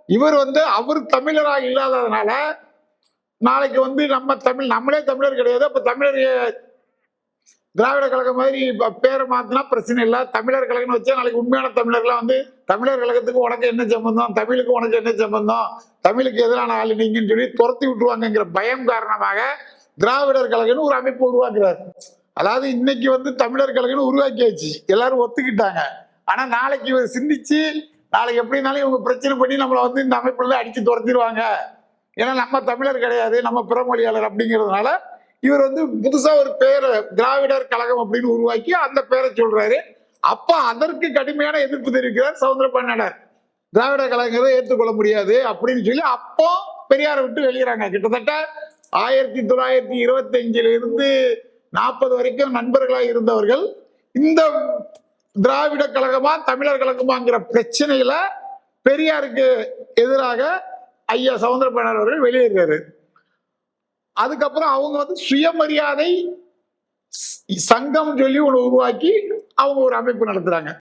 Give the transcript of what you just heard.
இவர் அவர் தமிழராக இல்லாததுனால நாளைக்கு நம்மளே தமிழர் கிடையாது. அப்ப தமிழர் திராவிட கழகம் மாதிரி பேரை மாத்தினா பிரச்சனை இல்லை. தமிழர் கழகம்னு வச்சா நாளைக்கு உண்மையான தமிழர்லாம் தமிழர் கழகத்துக்கு உனக்கு என்ன சம்பந்தம், தமிழுக்கு உனக்கு என்ன சம்பந்தம், தமிழுக்கு எதிரான ஆளு நீங்கன்னு சொல்லி துரத்தி விட்டுருவாங்கிற பயம் காரணமாக திராவிடர் கழகம்னு ஒரு அமைப்பு உருவாக்குறாரு. அதாவது இன்னைக்கு தமிழர் கழகம்னு உருவாக்கியாச்சு, எல்லாரும் ஒத்துக்கிட்டாங்க. ஆனா நாளைக்கு இவர் சிந்திச்சு நாளைக்கு எப்படினாலும் இவங்க பிரச்சனை பண்ணி நம்மளை இந்த அமைப்புல அடிச்சு துரத்திடுவாங்க. ஏன்னா நம்ம தமிழர் கிடையாது, நம்ம பிறமொழியாளர் அப்படிங்கிறதுனால இவர் புதுசா ஒரு பேரை திராவிடர் கழகம் அப்படின்னு உருவாக்கி அந்த பேரை சொல்றாரு. அப்ப அதற்கு கடுமையான எதிர்ப்பு தெரிவிக்கிறார் சவுந்தரபாண்டியனார். திராவிடர் கழகங்களை ஏற்றுக்கொள்ள முடியாது அப்படின்னு சொல்லி அப்போ பெரியாரை விட்டு வெளியேறாங்க. கிட்டத்தட்ட 1925 இருந்து 40 வரைக்கும் நண்பர்களாக இருந்தவர்கள் இந்த திராவிட கழகமா தமிழர் கழகமாங்கிற பிரச்சனையில பெரியாருக்கு எதிராக ஐயா சவுந்தரபாண்டியனார் அவர்கள் வெளியேறாரு. அதுக்கப்புறம் அவங்க சுயமரியாதை சங்கம் சொல்லி ஒண்ணு உருவாக்கி அவங்க ஒரு அமைப்பு நடத்துறாங்க.